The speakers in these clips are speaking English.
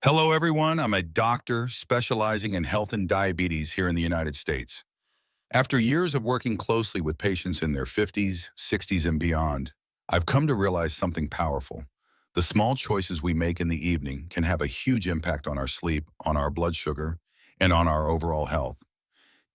Hello, everyone. I'm a doctor specializing in health and diabetes here in the United States. After years of working closely with patients in their 50s, 60s, and beyond, I've come to realize something powerful. The small choices we make in the evening can have a huge impact on our sleep, on our blood sugar, and on our overall health.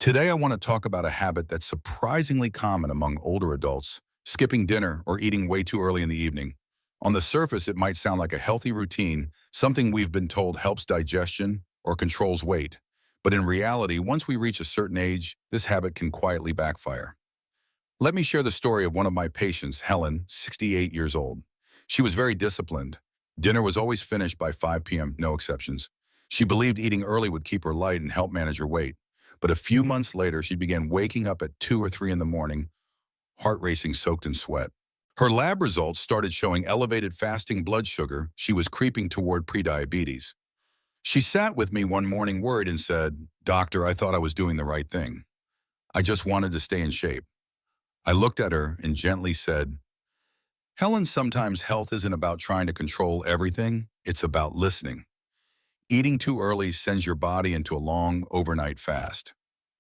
Today, I want to talk about a habit that's surprisingly common among older adults, skipping dinner or eating way too early in the evening. On the surface, it might sound like a healthy routine, something we've been told helps digestion or controls weight. But in reality, once we reach a certain age, this habit can quietly backfire. Let me share the story of one of my patients, Helen, 68 years old. She was very disciplined. Dinner was always finished by 5 p.m., no exceptions. She believed eating early would keep her light and help manage her weight. But a few months later, she began waking up at 2 or 3 in the morning, heart racing, soaked in sweat. Her lab results started showing elevated fasting blood sugar. She was creeping toward prediabetes. She sat with me one morning worried and said, "Doctor, I thought I was doing the right thing. I just wanted to stay in shape." I looked at her and gently said, "Helen, sometimes health isn't about trying to control everything. It's about listening. Eating too early sends your body into a long overnight fast.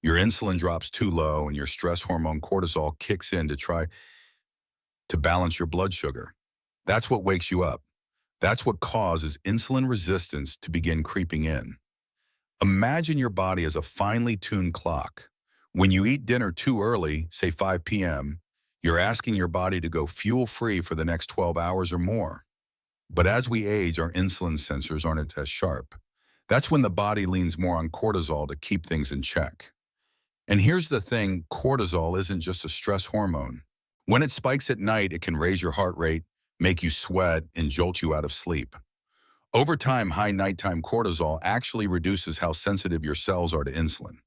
Your insulin drops too low and your stress hormone cortisol kicks in to try to balance your blood sugar. That's what wakes you up. That's what causes insulin resistance to begin creeping in. Imagine your body as a finely tuned clock. When you eat dinner too early, say 5 p.m., you're asking your body to go fuel-free for the next 12 hours or more. But as we age, our insulin sensors aren't as sharp. That's when the body leans more on cortisol to keep things in check. And here's the thing, cortisol isn't just a stress hormone. When it spikes at night, it can raise your heart rate, make you sweat, and jolt you out of sleep. Over time, high nighttime cortisol actually reduces how sensitive your cells are to insulin.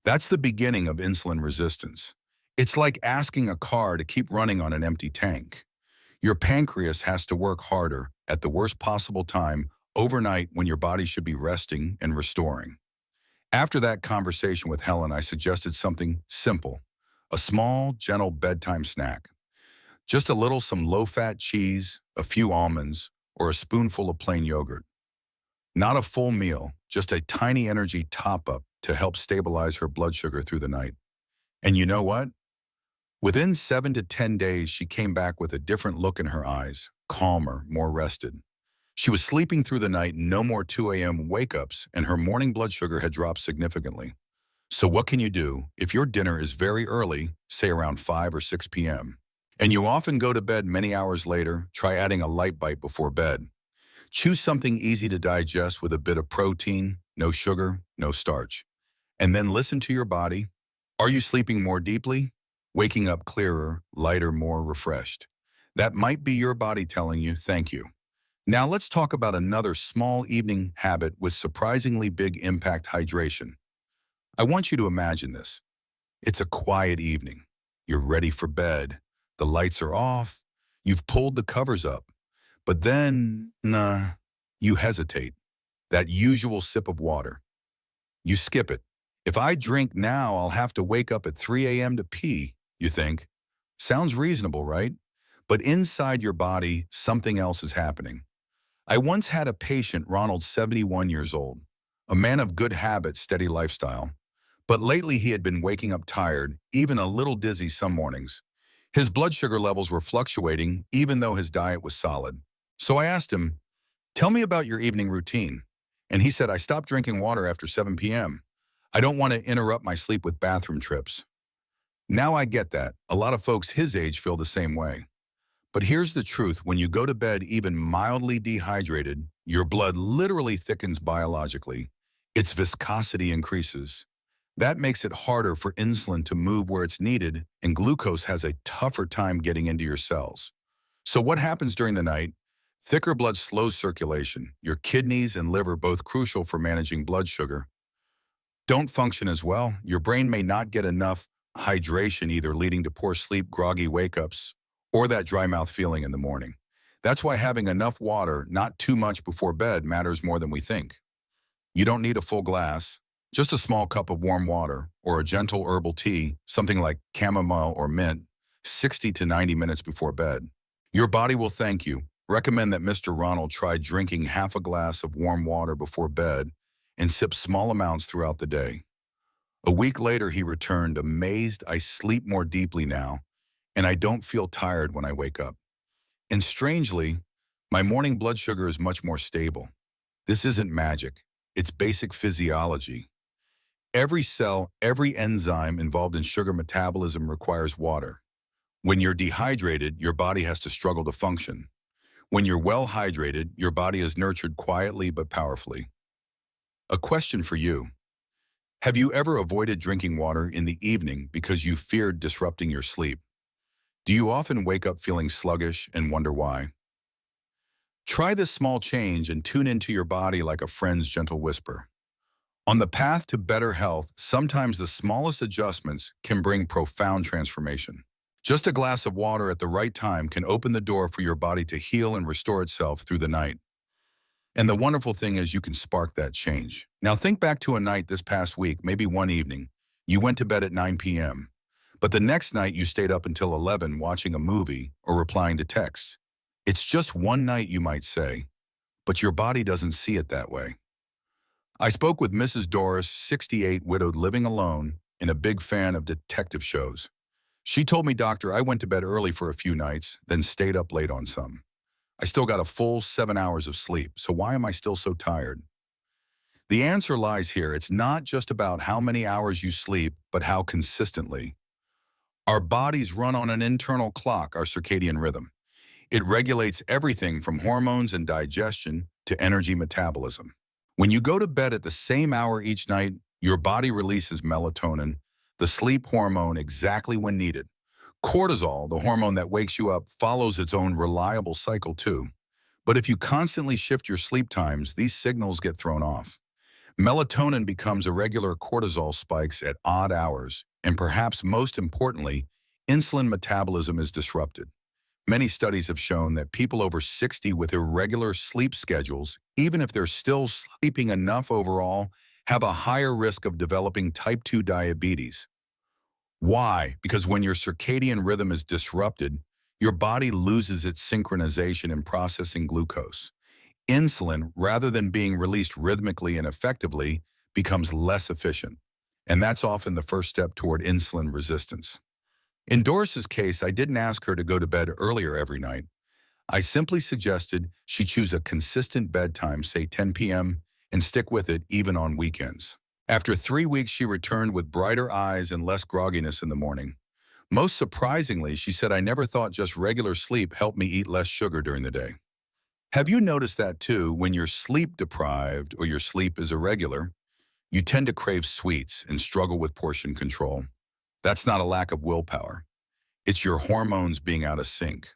That's the beginning of insulin resistance. It's like asking a car to keep running on an empty tank. Your pancreas has to work harder at the worst possible time overnight when your body should be resting and restoring. After that conversation with Helen, I suggested something simple, a small, gentle bedtime snack. Just a little some low-fat cheese, a few almonds, or a spoonful of plain yogurt. Not a full meal, just a tiny energy top-up to help stabilize her blood sugar through the night. And you know what? Within 7 to 10 days, she came back with a different look in her eyes, calmer, more rested. She was sleeping through the night, no more 2 a.m. wake-ups, and her morning blood sugar had dropped significantly. So what can you do if your dinner is very early, say around 5 or 6 p.m., and you often go to bed many hours later? Try adding a light bite before bed. Choose something easy to digest with a bit of protein, no sugar, no starch. And then listen to your body. Are you sleeping more deeply? Waking up clearer, lighter, more refreshed? That might be your body telling you thank you. Now let's talk about another small evening habit with surprisingly big impact: hydration. I want you to imagine this. It's a quiet evening. You're ready for bed. The lights are off. You've pulled the covers up. But then, you hesitate. That usual sip of water. You skip it. If I drink now, I'll have to wake up at 3 a.m. to pee, you think. Sounds reasonable, right? But inside your body, something else is happening. I once had a patient, Ronald, 71 years old, a man of good habits, steady lifestyle. But lately he had been waking up tired, even a little dizzy some mornings. His blood sugar levels were fluctuating, even though his diet was solid. So I asked him, "Tell me about your evening routine." And he said, "I stopped drinking water after 7 p.m. I don't want to interrupt my sleep with bathroom trips." Now I get that. A lot of folks his age feel the same way. But here's the truth. When you go to bed even mildly dehydrated, your blood literally thickens biologically. Its viscosity increases. That makes it harder for insulin to move where it's needed, and glucose has a tougher time getting into your cells. So what happens during the night? Thicker blood slows circulation. Your kidneys and liver, both crucial for managing blood sugar, don't function as well. Your brain may not get enough hydration, either leading to poor sleep, groggy wake-ups, or that dry mouth feeling in the morning. That's why having enough water, not too much before bed, matters more than we think. You don't need a full glass, just a small cup of warm water or a gentle herbal tea, something like chamomile or mint, 60 to 90 minutes before bed. Your body will thank you. recommend that Mr. Ronald try drinking half a glass of warm water before bed and sip small amounts throughout the day. A week later, he returned, amazed. I sleep more deeply now, and I don't feel tired when I wake up. And strangely, my morning blood sugar is much more stable. This isn't magic. It's basic physiology. Every cell, every enzyme involved in sugar metabolism requires water. When you're dehydrated, your body has to struggle to function. When you're well hydrated, your body is nurtured quietly but powerfully. A question for you. Have you ever avoided drinking water in the evening because you feared disrupting your sleep? Do you often wake up feeling sluggish and wonder why? Try this small change and tune into your body like a friend's gentle whisper. On the path to better health, sometimes the smallest adjustments can bring profound transformation. Just a glass of water at the right time can open the door for your body to heal and restore itself through the night. And the wonderful thing is you can spark that change. Now think back to a night this past week, maybe one evening. You went to bed at 9 p.m. But the next night you stayed up until 11 watching a movie or replying to texts. It's just one night, you might say, but your body doesn't see it that way. I spoke with Mrs. Doris, 68, widowed, living alone, and a big fan of detective shows. She told me, "Doctor, I went to bed early for a few nights, then stayed up late on some. I still got a full 7 hours of sleep, so why am I still so tired?" The answer lies here. It's not just about how many hours you sleep, but how consistently. Our bodies run on an internal clock, our circadian rhythm. It regulates everything from hormones and digestion to energy metabolism. When you go to bed at the same hour each night, your body releases melatonin, the sleep hormone, exactly when needed. Cortisol, the hormone that wakes you up, follows its own reliable cycle too. But if you constantly shift your sleep times, these signals get thrown off. Melatonin becomes irregular, cortisol spikes at odd hours, and perhaps most importantly, insulin metabolism is disrupted. Many studies have shown that people over 60 with irregular sleep schedules, even if they're still sleeping enough overall, have a higher risk of developing type 2 diabetes. Why? Because when your circadian rhythm is disrupted, your body loses its synchronization in processing glucose. Insulin, rather than being released rhythmically and effectively, becomes less efficient. And that's often the first step toward insulin resistance. In Doris's case, I didn't ask her to go to bed earlier every night. I simply suggested she choose a consistent bedtime, say 10 p.m., and stick with it even on weekends. After 3 weeks, she returned with brighter eyes and less grogginess in the morning. Most surprisingly, she said, "I never thought just regular sleep helped me eat less sugar during the day." Have you noticed that too? When you're sleep deprived or your sleep is irregular, you tend to crave sweets and struggle with portion control. That's not a lack of willpower. It's your hormones being out of sync.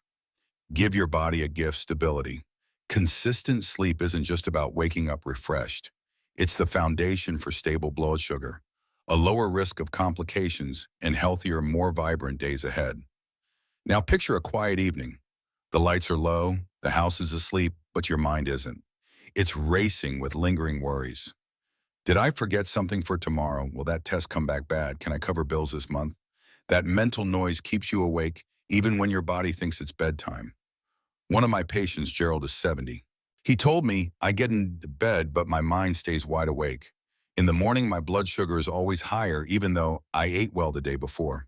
Give your body a gift: stability. Consistent sleep isn't just about waking up refreshed. It's the foundation for stable blood sugar, a lower risk of complications, and healthier, more vibrant days ahead. Now picture a quiet evening. The lights are low, the house is asleep, but your mind isn't. It's racing with lingering worries. Did I forget something for tomorrow? Will that test come back bad? Can I cover bills this month? That mental noise keeps you awake even when your body thinks it's bedtime. One of my patients, Gerald, is 70. He told me, "I get into bed, but my mind stays wide awake. In the morning, my blood sugar is always higher, even though I ate well the day before."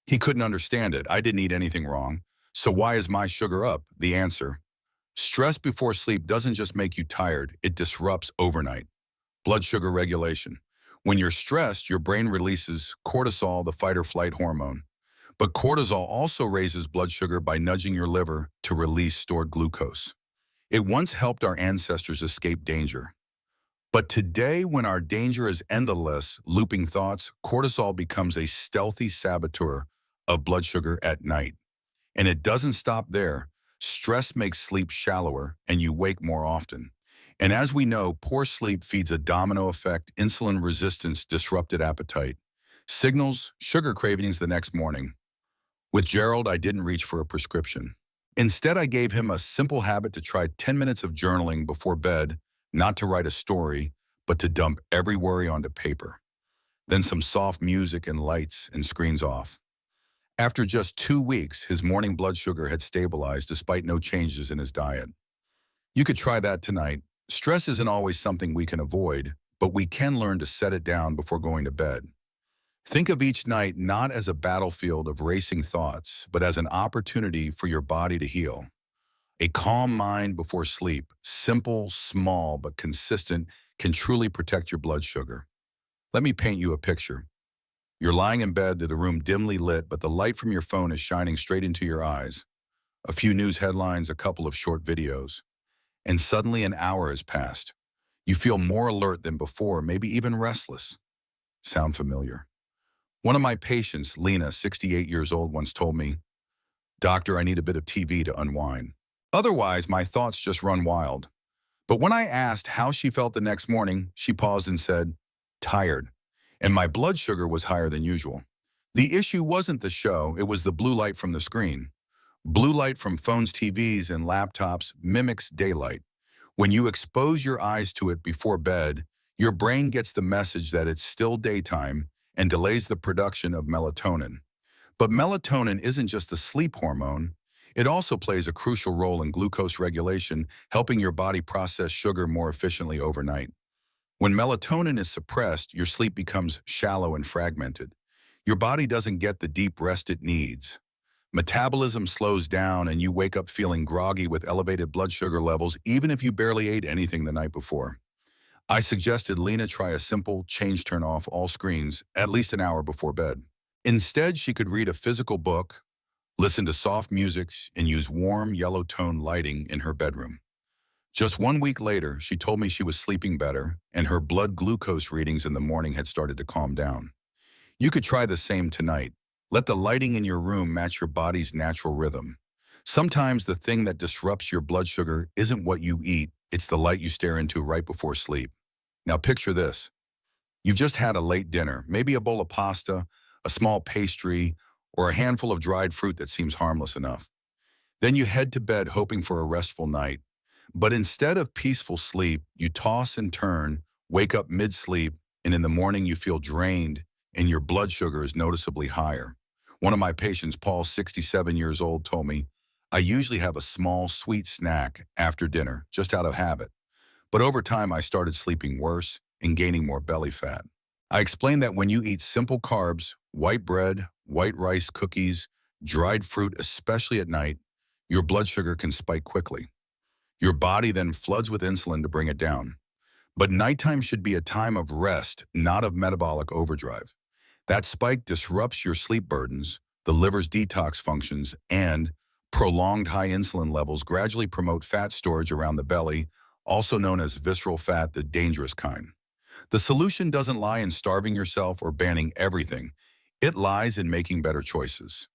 He couldn't understand it. I didn't eat anything wrong. So why is my sugar up? The answer: stress before sleep doesn't just make you tired, it disrupts overnight blood sugar regulation. When you're stressed, your brain releases cortisol, the fight or flight hormone. But cortisol also raises blood sugar by nudging your liver to release stored glucose. It once helped our ancestors escape danger. But today, when our danger is endless, looping thoughts, cortisol becomes a stealthy saboteur of blood sugar at night. And it doesn't stop there. Stress makes sleep shallower and you wake more often. And as we know, poor sleep feeds a domino effect: insulin resistance, disrupted appetite, signals sugar cravings the next morning. With Gerald, I didn't reach for a prescription. Instead, I gave him a simple habit to try 10 minutes of journaling before bed, not to write a story, but to dump every worry onto paper. Then some soft music and lights and screens off. After just 2 weeks, his morning blood sugar had stabilized despite no changes in his diet. You could try that tonight. Stress isn't always something we can avoid, but we can learn to set it down before going to bed. Think of each night not as a battlefield of racing thoughts, but as an opportunity for your body to heal. A calm mind before sleep, simple, small, but consistent, can truly protect your blood sugar. Let me paint you a picture. You're lying in bed, the room dimly lit, but the light from your phone is shining straight into your eyes. A few news headlines, a couple of short videos, and suddenly an hour has passed. You feel more alert than before, maybe even restless. Sound familiar? One of my patients, Lena, 68 years old, once told me, "Doctor, I need a bit of TV to unwind. Otherwise, my thoughts just run wild." But when I asked how she felt the next morning, she paused and said, "Tired." And my blood sugar was higher than usual. The issue wasn't the show, it was the blue light from the screen. Blue light from phones, TVs, and laptops mimics daylight. When you expose your eyes to it before bed, your brain gets the message that it's still daytime and delays the production of melatonin. But melatonin isn't just a sleep hormone. It also plays a crucial role in glucose regulation, helping your body process sugar more efficiently overnight. When melatonin is suppressed, your sleep becomes shallow and fragmented. Your body doesn't get the deep rest it needs. Metabolism slows down and you wake up feeling groggy with elevated blood sugar levels even if you barely ate anything the night before. I suggested Lena try a simple turn off all screens at least an hour before bed. Instead, she could read a physical book, listen to soft music, and use warm yellow tone lighting in her bedroom. Just 1 week later, she told me she was sleeping better and her blood glucose readings in the morning had started to calm down. You could try the same tonight. Let the lighting in your room match your body's natural rhythm. Sometimes the thing that disrupts your blood sugar isn't what you eat, it's the light you stare into right before sleep. Now picture this. You've just had a late dinner, maybe a bowl of pasta, a small pastry, or a handful of dried fruit that seems harmless enough. Then you head to bed hoping for a restful night. But instead of peaceful sleep, you toss and turn, wake up mid-sleep, and in the morning you feel drained and your blood sugar is noticeably higher. One of my patients, Paul, 67 years old, told me, "I usually have a small, sweet snack after dinner, just out of habit. But over time, I started sleeping worse and gaining more belly fat." I explained that when you eat simple carbs, white bread, white rice, cookies, dried fruit, especially at night, your blood sugar can spike quickly. Your body then floods with insulin to bring it down. But nighttime should be a time of rest, not of metabolic overdrive. That spike disrupts your sleep burdens, the liver's detox functions, and prolonged high insulin levels gradually promote fat storage around the belly, also known as visceral fat, the dangerous kind. The solution doesn't lie in starving yourself or banning everything. It lies in making better choices.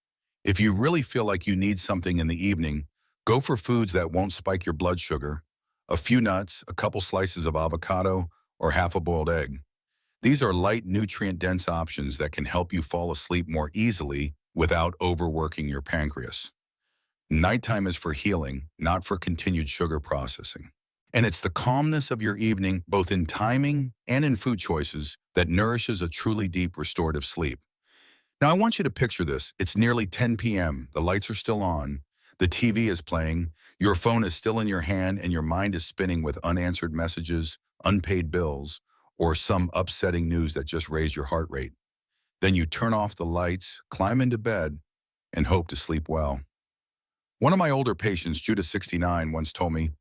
If you really feel like you need something in the evening, go for foods that won't spike your blood sugar, a few nuts, a couple slices of avocado, or half a boiled egg. These are light, nutrient-dense options that can help you fall asleep more easily without overworking your pancreas. Nighttime is for healing, not for continued sugar processing. And it's the calmness of your evening, both in timing and in food choices, that nourishes a truly deep restorative sleep. Now, I want you to picture this. It's nearly 10 p.m. The lights are still on. The TV is playing. Your phone is still in your hand and your mind is spinning with unanswered messages, unpaid bills, or some upsetting news that just raised your heart rate. Then you turn off the lights, climb into bed, and hope to sleep well. One of my older patients, Judah, 69, once told me,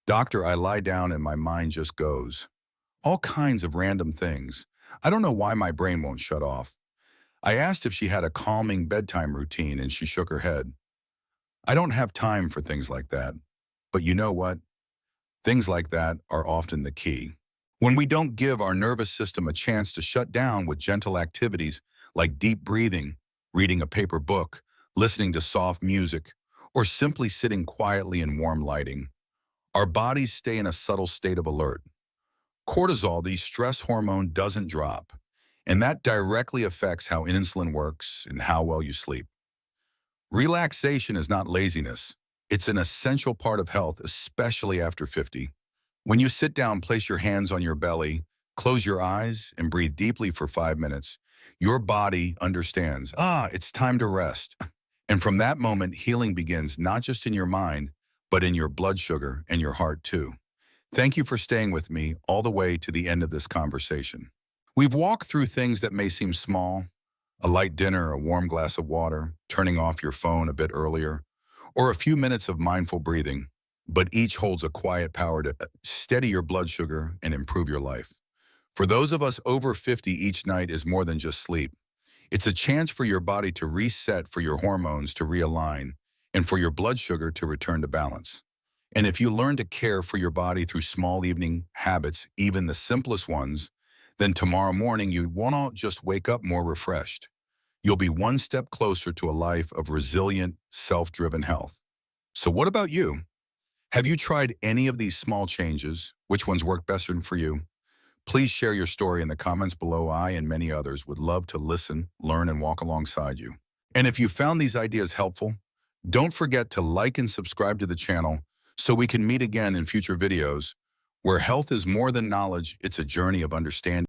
"Doctor, I lie down and my mind just goes. All kinds of random things. I don't know why my brain won't shut off." I asked if she had a calming bedtime routine and she shook her head. "I don't have time for things like that." But you know what? Things like that are often the key. When we don't give our nervous system a chance to shut down with gentle activities like deep breathing, reading a paper book, listening to soft music, or simply sitting quietly in warm lighting, our bodies stay in a subtle state of alert. Cortisol, the stress hormone, doesn't drop, and that directly affects how insulin works and how well you sleep. Relaxation is not laziness. It's an essential part of health, especially after 50. When you sit down, place your hands on your belly, close your eyes, and breathe deeply for 5 minutes. Your body understands, it's time to rest. And from that moment, healing begins not just in your mind, but in your blood sugar and your heart too. Thank you for staying with me all the way to the end of this conversation. We've walked through things that may seem small, a light dinner, a warm glass of water, turning off your phone a bit earlier, or a few minutes of mindful breathing, but each holds a quiet power to steady your blood sugar and improve your life. For those of us over 50, each night is more than just sleep. It's a chance for your body to reset, for your hormones to realign, and for your blood sugar to return to balance. And if you learn to care for your body through small evening habits, even the simplest ones, then tomorrow morning you won't just wake up more refreshed. You'll be one step closer to a life of resilient, self-driven health. So what about you? Have you tried any of these small changes? Which ones work best for you? Please share your story in the comments below. I and many others would love to listen, learn, and walk alongside you. And if you found these ideas helpful, don't forget to like and subscribe to the channel so we can meet again in future videos where health is more than knowledge, it's a journey of understanding.